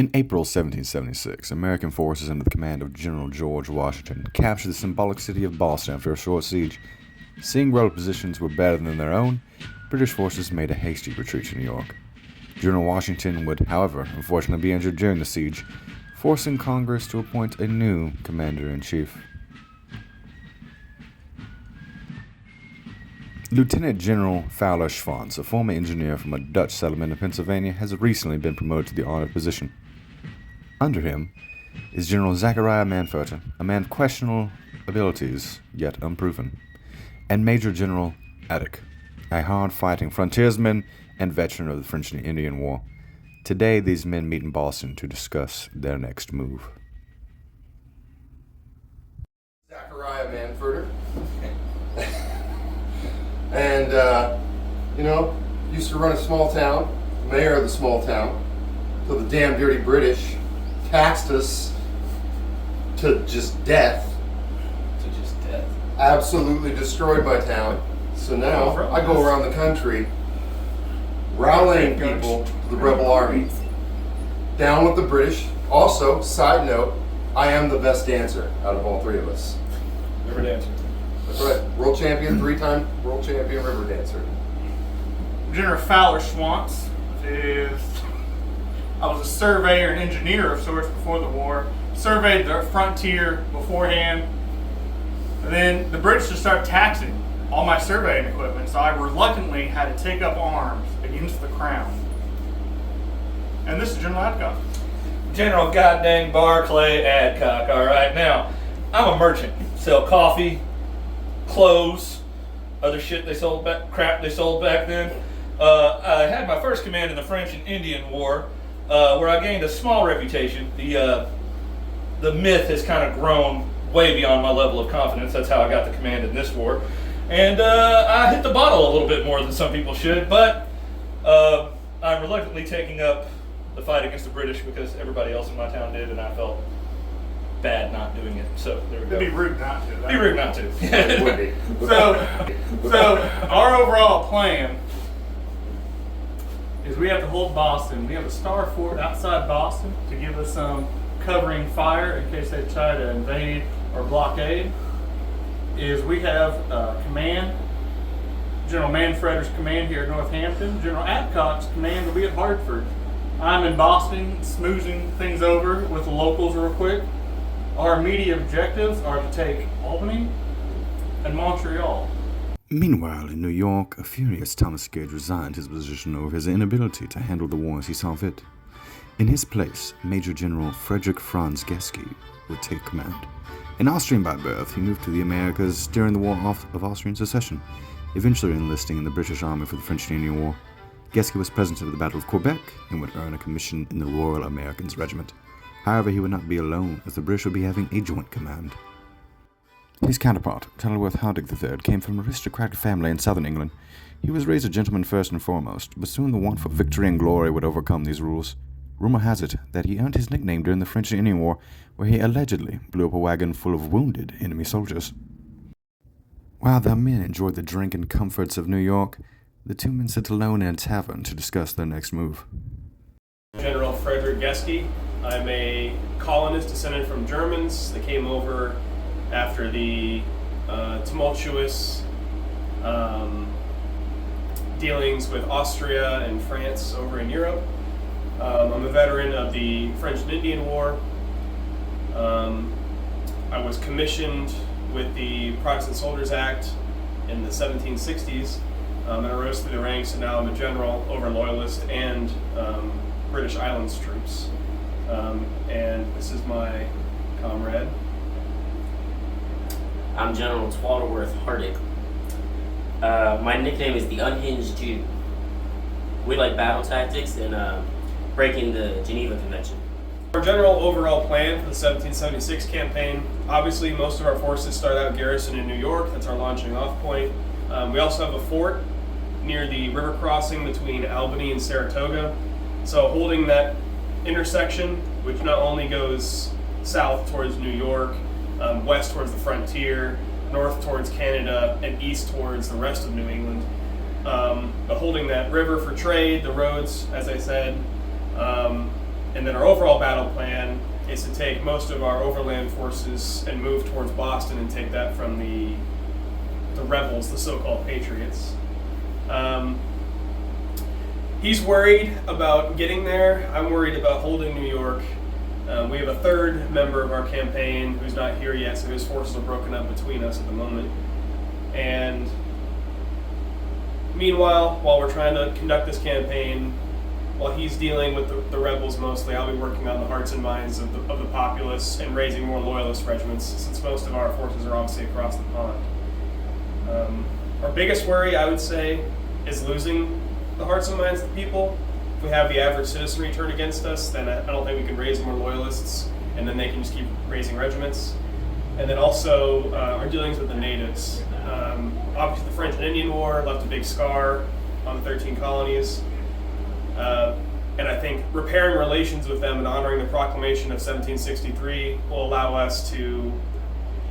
In April 1776, American forces under the command of General George Washington captured the symbolic city of Boston after a short siege. Seeing rebel positions were better than their own, British forces made a hasty retreat to New York. General Washington would, however, unfortunately be injured during the siege, forcing Congress to appoint a new commander-in-chief. Lieutenant General Fowler Schwanz, a former engineer from a Dutch settlement in Pennsylvania, has recently been promoted to the honored position. Under him is General Zachariah Manfurter, a man of questionable abilities, yet unproven, and Major General Attic, a hard-fighting frontiersman and veteran of the French and Indian War. Today, these men meet in Boston to discuss their next move. Zachariah Manfurter. And, used to run a small town, mayor of the small town, till the damn dirty British taxed us to just death. Absolutely destroyed my town. So now I go around the country rallying people to the rebel army. Down with the British. Also, side note, I am the best dancer out of all three of us. River dancer. That's right. World champion, 3-time world champion river dancer. General Fowler Schwantz I was a surveyor and engineer of sorts before the war. Surveyed the frontier beforehand. And then the British just started taxing all my surveying equipment, so I reluctantly had to take up arms against the crown. And this is General Adcock. General goddamn Barclay Adcock, alright? Now, I'm a merchant. Sell coffee, clothes, other shit crap they sold back then. I had my first command in the French and Indian War, where I gained a small reputation. The myth has kind of grown way beyond my level of confidence. That's how I got the command in this war. And I hit the bottle a little bit more than some people should, but I'm reluctantly taking up the fight against the British because everybody else in my town did, and I felt bad not doing it. So there we go. It'd be rude not to. Be rude not to. It would be. So our overall plan is we have to hold Boston. We have a star fort outside Boston to give us some covering fire in case they try to invade or blockade. Is we have command, General Manfreder's command here at Northampton. General Adcock's command will be at Hartford. I'm in Boston, smoozing things over with the locals real quick. Our immediate objectives are to take Albany and Montreal. Meanwhile, in New York, a furious Thomas Gage resigned his position over his inability to handle the war as he saw fit. In his place, Major General Frederick Franz Geske would take command. An Austrian by birth, he moved to the Americas during the War of Austrian Secession, eventually enlisting in the British Army for the French and Indian War. Geske was present at the Battle of Quebec and would earn a commission in the Royal Americans Regiment. However, he would not be alone, as the British would be having a joint command. His counterpart, Tellworth Hardig III, came from an aristocratic family in southern England. He was raised a gentleman first and foremost, but soon the want for victory and glory would overcome these rules. Rumor has it that he earned his nickname during the French and Indian War, where he allegedly blew up a wagon full of wounded enemy soldiers. While the men enjoyed the drink and comforts of New York, the two men sat alone in a tavern to discuss their next move. General Frederick Geske. I'm a colonist descended from Germans that came over after the tumultuous dealings with Austria and France over in Europe. I'm a veteran of the French and Indian War. I was commissioned with the Protestant Soldiers Act in the 1760s, and I rose through the ranks, and now I'm a general over Loyalist and British Islands troops. And this is my comrade. I'm General Twaddleworth Hardig. My nickname is the Unhinged Jew. We like battle tactics and breaking the Geneva Convention. Our general overall plan for the 1776 campaign, obviously most of our forces start out garrisoned in New York. That's our launching off point. We also have a fort near the river crossing between Albany and Saratoga. So holding that intersection, which not only goes south towards New York, west towards the frontier, north towards Canada, and east towards the rest of New England. But holding that river for trade, the roads, as I said, And then our overall battle plan is to take most of our overland forces and move towards Boston and take that from the rebels, the so-called patriots. He's worried about getting there. I'm worried about holding New York. We have a third member of our campaign who's not here yet, so his forces are broken up between us at the moment. And meanwhile, while we're trying to conduct this campaign, while he's dealing with the rebels mostly, I'll be working on the hearts and minds of the populace and raising more loyalist regiments, since most of our forces are obviously across the pond. Our biggest worry, I would say, is losing the hearts and minds of the people. If we have the average citizenry turn against us, then I don't think we can raise more loyalists, and then they can just keep raising regiments. And then also our dealings with the natives. Obviously the French and Indian War left a big scar on the 13 colonies. And I think repairing relations with them and honoring the proclamation of 1763 will allow us to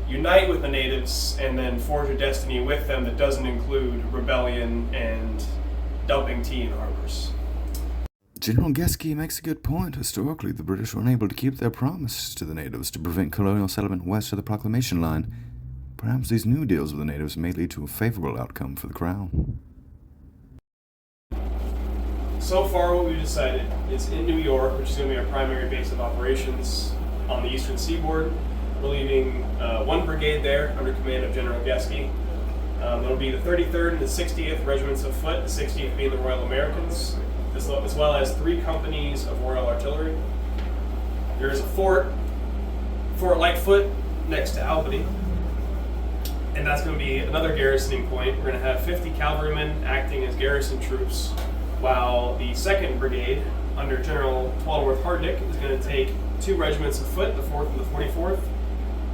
unite with the natives and then forge a destiny with them that doesn't include rebellion and dumping tea in harbors. General Geske makes a good point. Historically, the British were unable to keep their promise to the natives to prevent colonial settlement west of the proclamation line. Perhaps these new deals with the natives may lead to a favorable outcome for the crown. So far, what we've decided is in New York, which is going to be our primary base of operations on the eastern seaboard. We're leaving one brigade there under command of General Geske. It'll be the 33rd and the 60th Regiments of Foot, the 60th being the Royal Americans, as well as 3 companies of Royal Artillery. There is a Fort Lightfoot, next to Albany, and that's going to be another garrisoning point. We're going to have 50 cavalrymen acting as garrison troops, while the 2nd Brigade, under General Twaddleworth Hardnick, is going to take 2 regiments of foot, the 4th and the 44th,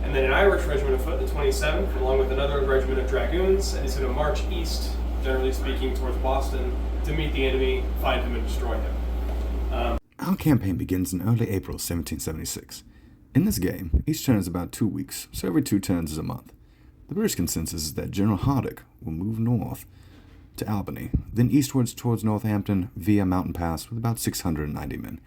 and then an Irish regiment of foot, the 27th, along with another regiment of dragoons, and he's going to march east, generally speaking, towards Boston to meet the enemy, find him, and destroy him. Our campaign begins in early April 1776. In this game, each turn is about 2 weeks, so every 2 turns is a month. The British consensus is that General Hardwick will move north to Albany, then eastwards towards Northampton via Mountain Pass with about 690 men.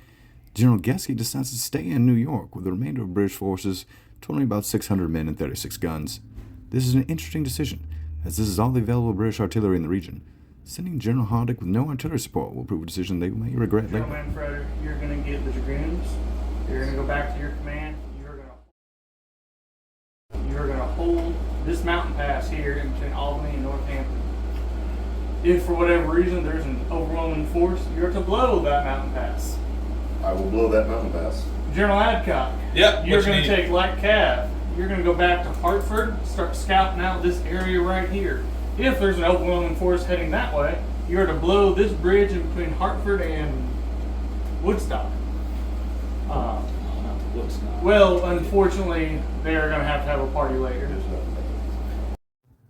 General Geske decides to stay in New York with the remainder of British forces, totaling about 600 men and 36 guns. This is an interesting decision, as this is all the available British artillery in the region. Sending General Hardwick with no artillery support will prove a decision they may regret later. General Manfreder, you're going to get the dragoons. You're going to go back to your command. You're going to hold this mountain pass here in between Albany and Northampton. If for whatever reason there's an overwhelming force, you're to blow that mountain pass. I will blow that mountain pass. General Adcock, Yep. you're going to take light cav. You're going to go back to Hartford, start scouting out this area right here. If there's an overwhelming force heading that way, you're to blow this bridge in between Hartford and Woodstock. Well, unfortunately, they're going to have a party later.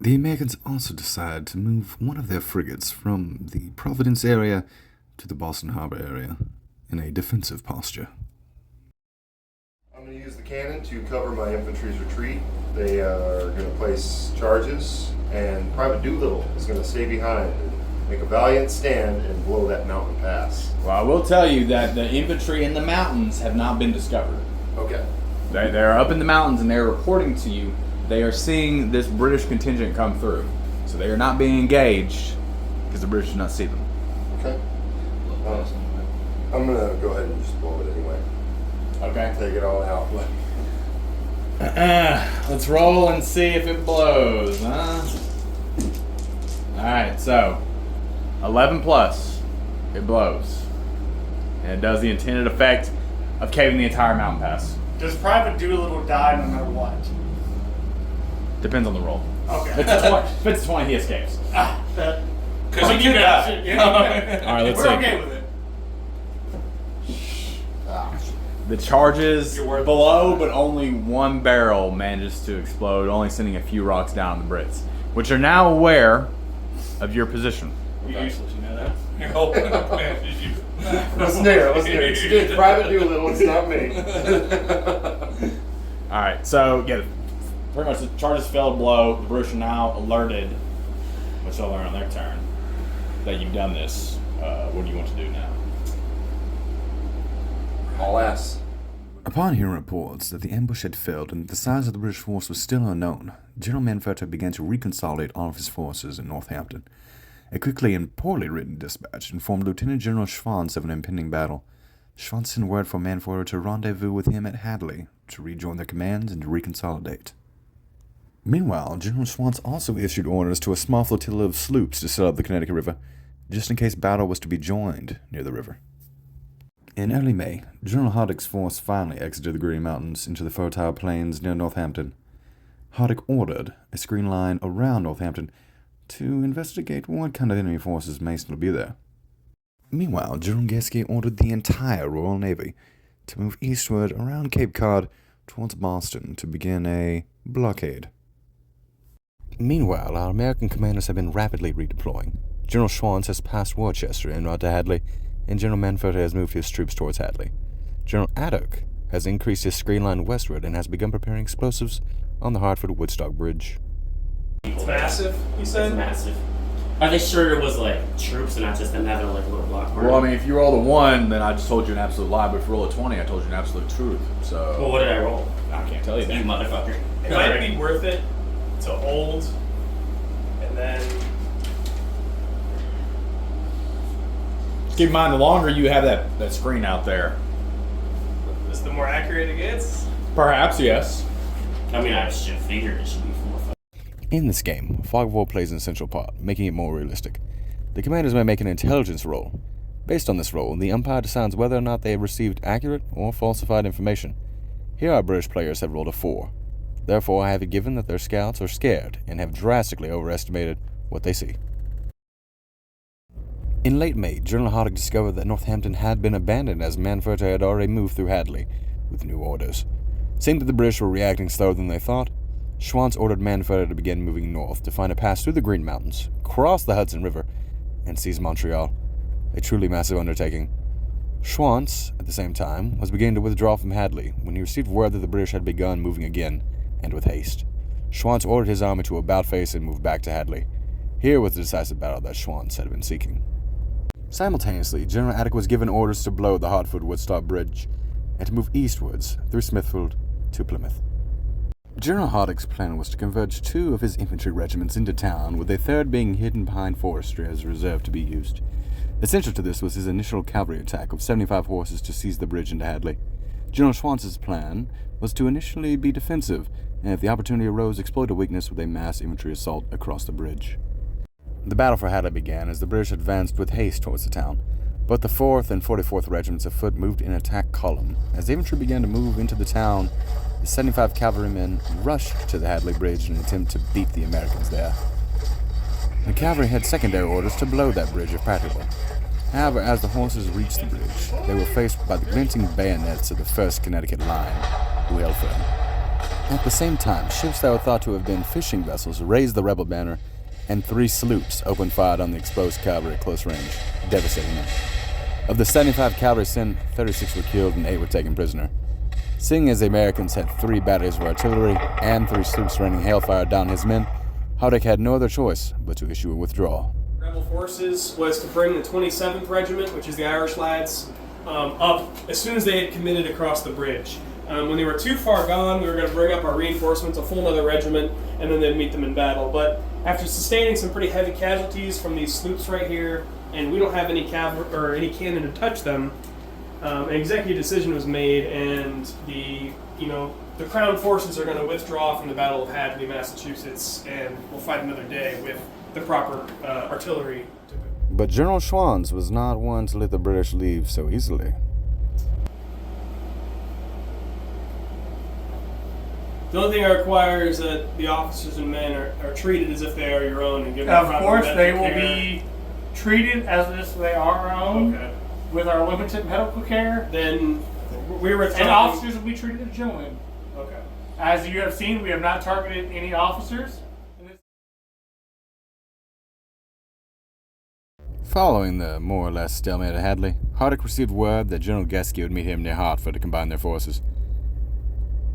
The Americans also decide to move one of their frigates from the Providence area to the Boston Harbor area in a defensive posture. I'm going to use the cannon to cover my infantry's retreat. They are going to place charges, and Private Doolittle is going to stay behind and make a valiant stand and blow that mountain pass. Well, I will tell you that the infantry in the mountains have not been discovered. Okay. They're up in the mountains and they're reporting to you. They are seeing this British contingent come through. So they are not being engaged because the British do not see them. Okay. I'm going to go ahead and just blow it anyway. Okay. Take it all out. Let's roll and see if it blows, huh? Alright, so 11 plus, it blows. And it does the intended effect of caving the entire mountain pass. Does Private Doolittle die no matter what? Depends on the roll. Okay. If it's 20, he escapes. Because he can die. Alright, let's We're see. okay with it. The charges below, but only one barrel manages to explode, only sending a few rocks down on the Brits, which are now aware of your position. You're useless, you know that? Your whole plan is useless. Let's hear it. It's Private Doolittle, it's not me. Alright, so yeah, pretty much the charges failed below. The British are now alerted, which they'll learn on their turn, that you've done this. What do you want to do now? All ass. Upon hearing reports that the ambush had failed and that the size of the British force was still unknown, General Manfrotto began to reconsolidate all of his forces in Northampton. A quickly and poorly written dispatch informed Lieutenant General Schwanz of an impending battle. Schwanz sent word for Manfrotto to rendezvous with him at Hadley to rejoin their commands and to reconsolidate. Meanwhile, General Schwanz also issued orders to a small flotilla of sloops to sail up the Connecticut River, just in case battle was to be joined near the river. In early May, General Hardick's force finally exited the Green Mountains into the fertile plains near Northampton. Hardick ordered a screen line around Northampton to investigate what kind of enemy forces may still be there. Meanwhile, General Geske ordered the entire Royal Navy to move eastward around Cape Cod towards Boston to begin a blockade. Meanwhile, our American commanders have been rapidly redeploying. General Schwanz has passed Worcester en route to Hadley, and General Manfrotto has moved his troops towards Hadley. General Addock has increased his screen line westward and has begun preparing explosives on the Hartford-Woodstock Bridge. It's massive, you It's said? massive. Are they sure it was like troops and not just another like little block? Well, I mean, if you roll a 1, then I just told you an absolute lie. But if you roll a 20, I told you an absolute truth. So Well, what did I roll? I can't tell you You that. motherfucker. It might be worth it to hold and then Keep in mind, the longer you have that screen out there, just the more accurate it gets. perhaps yes. I mean, I should figure it should be 4 In this game, fog of war plays an essential part, making it more realistic. The commanders may make an intelligence roll. Based on this roll, the umpire decides whether or not they have received accurate or falsified information. Here our British players have rolled a 4. Therefore, I have it given that their scouts are scared and have drastically overestimated what they see. In late May, General Hardick discovered that Northampton had been abandoned as Manfrotto had already moved through Hadley with new orders. Seeing that the British were reacting slower than they thought, Schwanz ordered Manfrotto to begin moving north to find a pass through the Green Mountains, cross the Hudson River, and seize Montreal. A truly massive undertaking. Schwanz, at the same time, was beginning to withdraw from Hadley when he received word that the British had begun moving again, and with haste. Schwanz ordered his army to about-face and move back to Hadley. Here was the decisive battle that Schwanz had been seeking. Simultaneously, General Addock was given orders to blow the Hartford-Woodstock Bridge and to move eastwards through Smithfield to Plymouth. General Hardick's plan was to converge 2 of his infantry regiments into town, with a third being hidden behind forestry as a reserve to be used. Essential to this was his initial cavalry attack of 75 horses to seize the bridge into Hadley. General Schwanz's plan was to initially be defensive, and if the opportunity arose, exploit a weakness with a mass infantry assault across the bridge. The battle for Hadley began as the British advanced with haste towards the town. Both the 4th and 44th Regiments of Foot moved in attack column. As the infantry began to move into the town, the 75 cavalrymen rushed to the Hadley Bridge in an attempt to beat the Americans there. The cavalry had secondary orders to blow that bridge if practicable. However, as the horses reached the bridge, they were faced by the glinting bayonets of the 1st Connecticut Line, who held firm. At the same time, ships that were thought to have been fishing vessels raised the rebel banner, and 3 sloops opened fire on the exposed cavalry at close range, devastating them. Of the 75 cavalry sent, 36 were killed and 8 were taken prisoner. Seeing as the Americans had 3 batteries of artillery and 3 sloops raining hailfire down his men, Hardick had no other choice but to issue a withdrawal. Rebel forces was to bring the 27th Regiment, which is the Irish lads, up as soon as they had committed across the bridge. When they were too far gone, we were going to bring up our reinforcements, a full another regiment, and then they'd meet them in battle. But after sustaining some pretty heavy casualties from these sloops right here, and we don't have any cavalry or any cannon to touch them, an executive decision was made, and the Crown forces are going to withdraw from the Battle of Hadley, Massachusetts, and we'll fight another day with the proper artillery. But General Schwanz was not one to let the British leave so easily. The only thing I require is that the officers and men are treated as if they are your own and given Of proper course, they medical will care. be treated as if they are our own, Okay. with our limited medical care, Then we were and officers will be treated as gentlemen. Okay. As you have seen, we have not targeted any officers. Following the more or less stalemate at Hadley, Hardick received word that General Geske would meet him near Hartford to combine their forces.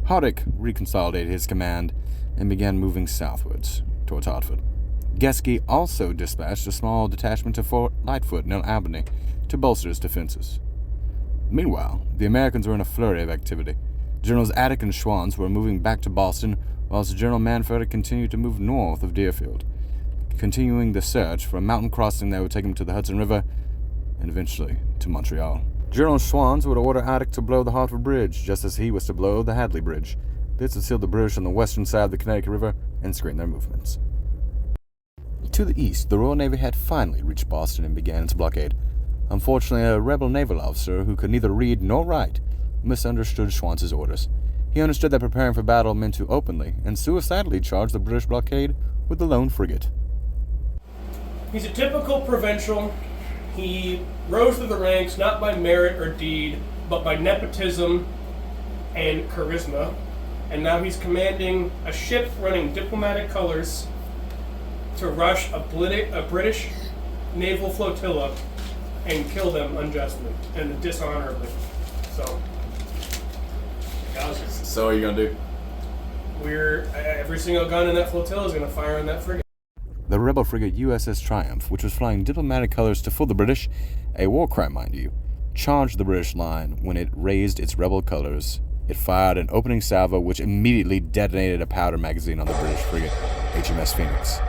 Hardick reconsolidated his command and began moving southwards towards Hartford. Geske also dispatched a small detachment to Fort Lightfoot near Albany to bolster his defenses. Meanwhile, the Americans were in a flurry of activity. Generals Attic and Schwanz were moving back to Boston, whilst General Manfred continued to move north of Deerfield, continuing the search for a mountain crossing that would take him to the Hudson River and eventually to Montreal. General Schwanz would order Attic to blow the Hartford Bridge, just as he was to blow the Hadley Bridge. This would seal the British on the western side of the Connecticut River and screen their movements. To the east, the Royal Navy had finally reached Boston and began its blockade. Unfortunately, a rebel naval officer who could neither read nor write misunderstood Schwanz's orders. He understood that preparing for battle meant to openly and suicidally charge the British blockade with the lone frigate. He's a typical provincial. He rose through the ranks not by merit or deed, but by nepotism and charisma. And now he's commanding a ship running diplomatic colors to rush a British naval flotilla and kill them unjustly and dishonorably. So, So what are you gonna do? Every single gun in that flotilla is going to fire on that frigate. The rebel frigate USS Triumph, which was flying diplomatic colors to fool the British, a war crime mind you, charged the British line when it raised its rebel colors. It fired an opening salvo which immediately detonated a powder magazine on the British frigate HMS Phoenix.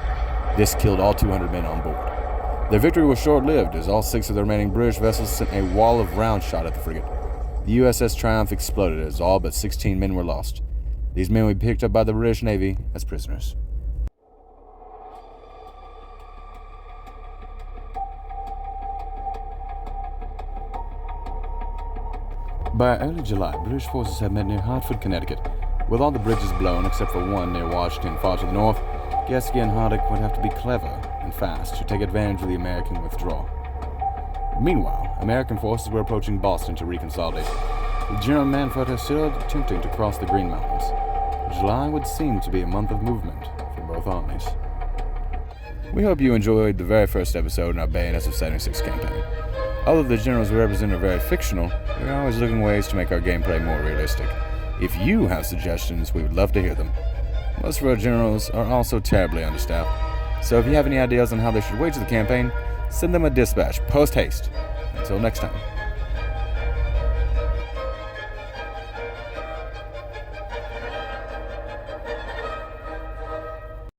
This killed all 200 men on board. Their victory was short-lived as all 6 of the remaining British vessels sent a wall of round shot at the frigate. The USS Triumph exploded as all but 16 men were lost. These men would be picked up by the British Navy as prisoners. By early July, British forces had met near Hartford, Connecticut. With all the bridges blown except for one near Washington far to the north, Geske and Hardick would have to be clever and fast to take advantage of the American withdrawal. Meanwhile, American forces were approaching Boston to reconsolidate. With General Manfred still attempting to cross the Green Mountains, July would seem to be a month of movement for both armies. We hope you enjoyed the very first episode in our Bayonets of 76 campaign. Although the generals we represent are very fictional, we are always looking ways to make our gameplay more realistic. If you have suggestions, we would love to hear them. Most of our generals are also terribly understaffed, so if you have any ideas on how they should wage the campaign, send them a dispatch post-haste. Until next time.